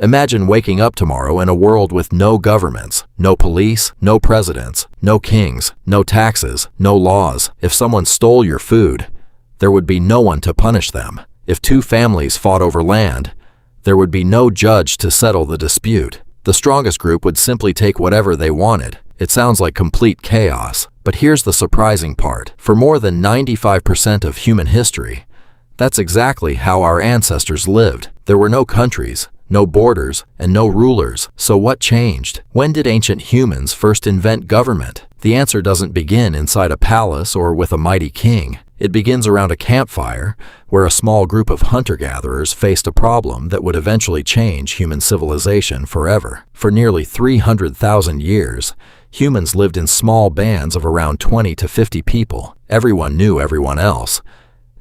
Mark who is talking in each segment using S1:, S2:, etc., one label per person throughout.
S1: Imagine waking up tomorrow in a world with no governments, no police, no presidents, no kings, no taxes, no laws. If someone stole your food, there would be no one to punish them. If two families fought over land, there would be no judge to settle the dispute. The strongest group would simply take whatever they wanted. It sounds like complete chaos. But here's the surprising part. For more than 95% of human history, that's exactly how our ancestors lived. There were no countries, no borders, and no rulers. So what changed? When did ancient humans first invent government? The answer doesn't begin inside a palace or with a mighty king. It begins around a campfire, where a small group of hunter-gatherers faced a problem that would eventually change human civilization forever. For nearly 300,000 years, humans lived in small bands of around 20 to 50 people. Everyone knew everyone else.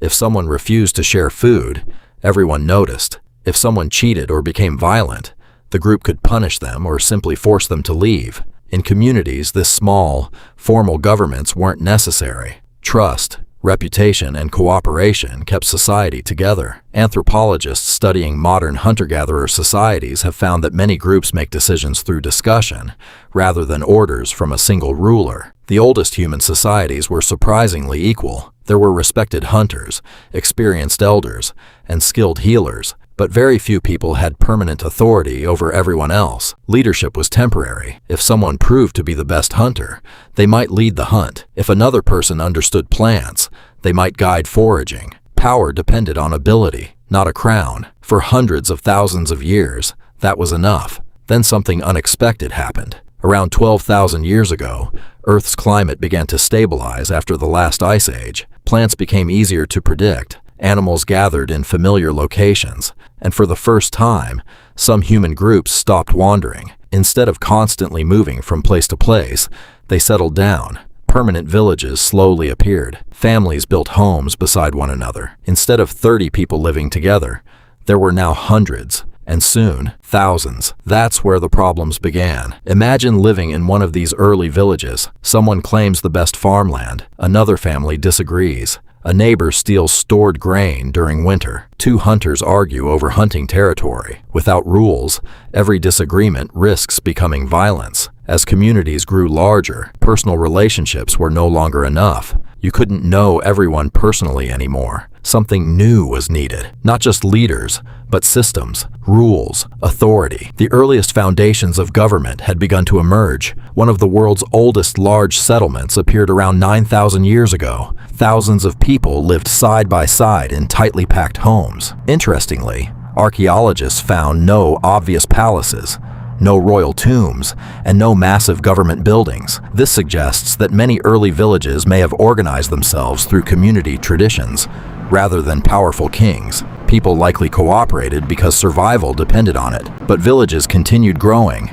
S1: If someone refused to share food, everyone noticed. If someone cheated or became violent, the group could punish them or simply force them to leave. In communities this small, formal governments weren't necessary. Trust, reputation, and cooperation kept society together. Anthropologists studying modern hunter-gatherer societies have found that many groups make decisions through discussion, rather than orders from a single ruler. The oldest human societies were surprisingly equal. There were respected hunters, experienced elders, and skilled healers, but very few people had permanent authority over everyone else. Leadership was temporary. If someone proved to be the best hunter, they might lead the hunt. If another person understood plants, they might guide foraging. Power depended on ability, not a crown. For hundreds of thousands of years, that was enough. Then something unexpected happened. Around 12,000 years ago, Earth's climate began to stabilize after the last ice age. Plants became easier to predict. Animals gathered in familiar locations, and for the first time, some human groups stopped wandering. Instead of constantly moving from place to place, they settled down. Permanent villages slowly appeared. Families built homes beside one another. Instead of 30 people living together, there were now hundreds, and soon, thousands. That's where the problems began. Imagine living in one of these early villages. Someone claims the best farmland. Another family disagrees. A neighbor steals stored grain during winter. Two hunters argue over hunting territory. Without rules, every disagreement risks becoming violence. As communities grew larger, personal relationships were no longer enough. You couldn't know everyone personally anymore. Something new was needed. Not just leaders, but systems, rules, authority. The earliest foundations of government had begun to emerge. One of the world's oldest large settlements appeared around 9,000 years ago. Thousands of people lived side by side in tightly packed homes. Interestingly, archaeologists found no obvious palaces, no royal tombs, and no massive government buildings. This suggests that many early villages may have organized themselves through community traditions, rather than powerful kings. People likely cooperated because survival depended on it. But villages continued growing,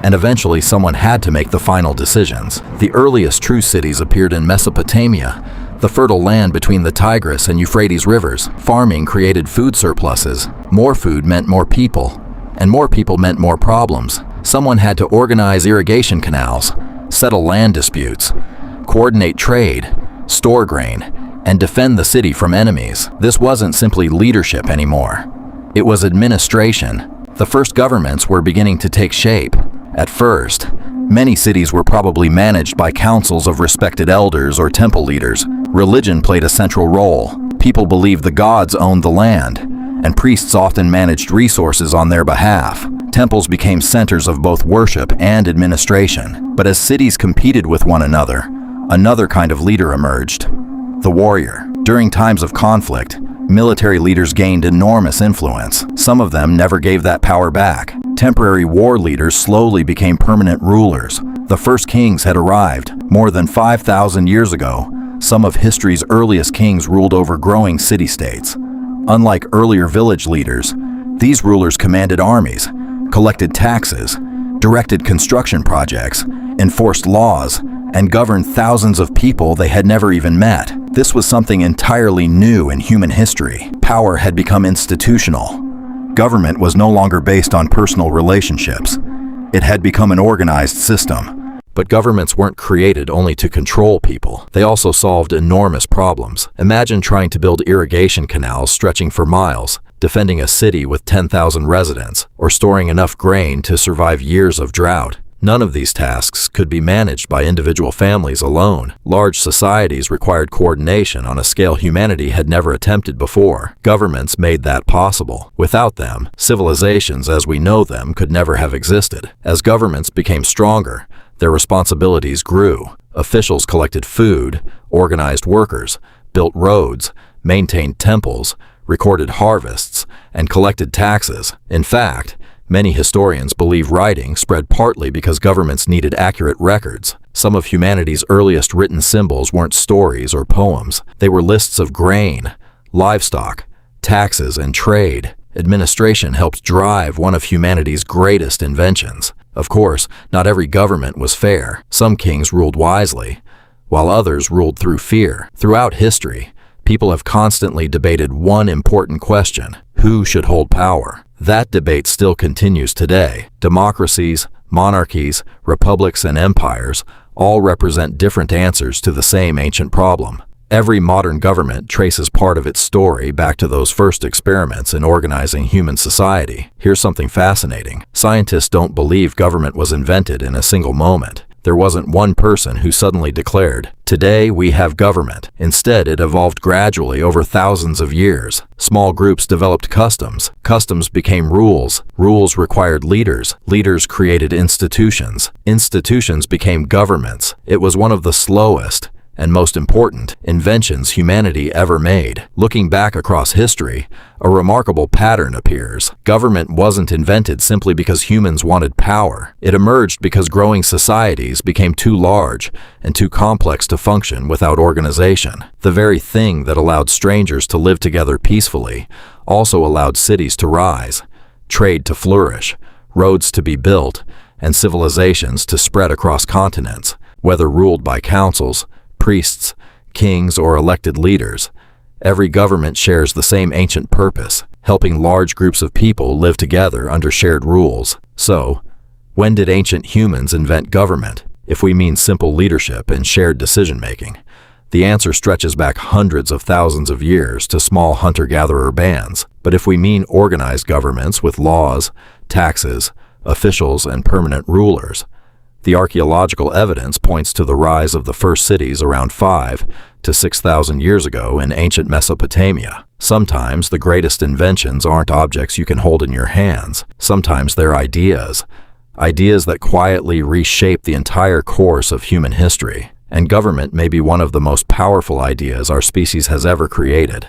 S1: and eventually someone had to make the final decisions. The earliest true cities appeared in Mesopotamia, the fertile land between the Tigris and Euphrates rivers. Farming created food surpluses. More food meant more people, and more people meant more problems. Someone had to organize irrigation canals, settle land disputes, coordinate trade, store grain, and defend the city from enemies. This wasn't simply leadership anymore. It was administration. The first governments were beginning to take shape. At first, many cities were probably managed by councils of respected elders or temple leaders. Religion played a central role. People believed the gods owned the land, and priests often managed resources on their behalf. Temples became centers of both worship and administration. But as cities competed with one another, another kind of leader emerged: the warrior. During times of conflict, military leaders gained enormous influence. Some of them never gave that power back. Temporary war leaders slowly became permanent rulers. The first kings had arrived. More than 5,000 years ago, some of history's earliest kings ruled over growing city-states. Unlike earlier village leaders, these rulers commanded armies, collected taxes, directed construction projects, enforced laws, and governed thousands of people they had never even met. This was something entirely new in human history. Power had become institutional. Government was no longer based on personal relationships. It had become an organized system. But governments weren't created only to control people. They also solved enormous problems. Imagine trying to build irrigation canals stretching for miles. defending a city with 10,000 residents, or storing enough grain to survive years of drought. None of these tasks could be managed by individual families alone. Large societies required coordination on a scale humanity had never attempted before. Governments made that possible. Without them, civilizations as we know them could never have existed. As governments became stronger, their responsibilities grew. Officials collected food, organized workers, built roads, maintained temples, recorded harvests, and collected taxes. In fact, many historians believe writing spread partly because governments needed accurate records. Some of humanity's earliest written symbols weren't stories or poems. They were lists of grain, livestock, taxes, and trade. Administration helped drive one of humanity's greatest inventions. Of course, not every government was fair. Some kings ruled wisely, while others ruled through fear. Throughout history, people have constantly debated one important question: who should hold power? That debate still continues today. Democracies, monarchies, republics, and empires all represent different answers to the same ancient problem. Every modern government traces part of its story back to those first experiments in organizing human society. Here's something fascinating. Scientists don't believe government was invented in a single moment. There wasn't one person who suddenly declared, "Today we have government." Instead, it evolved gradually over thousands of years. Small groups developed customs. Customs became rules. Rules required leaders. Leaders created institutions. Institutions became governments. It was one of the slowest and most important inventions humanity ever made. Looking back across history, a remarkable pattern appears. Government wasn't invented simply because humans wanted power. It emerged because growing societies became too large and too complex to function without organization. The very thing that allowed strangers to live together peacefully also allowed cities to rise, trade to flourish, roads to be built, and civilizations to spread across continents. Whether ruled by councils, priests, kings, or elected leaders, every government shares the same ancient purpose: helping large groups of people live together under shared rules. So, when did ancient humans invent government? If we mean simple leadership and shared decision-making, the answer stretches back hundreds of thousands of years to small hunter-gatherer bands. But if we mean organized governments with laws, taxes, officials, and permanent rulers, the archaeological evidence points to the rise of the first cities around 5,000 to 6,000 years ago in ancient Mesopotamia. Sometimes the greatest inventions aren't objects you can hold in your hands. Sometimes they're ideas that quietly reshape the entire course of human history. And government may be one of the most powerful ideas our species has ever created.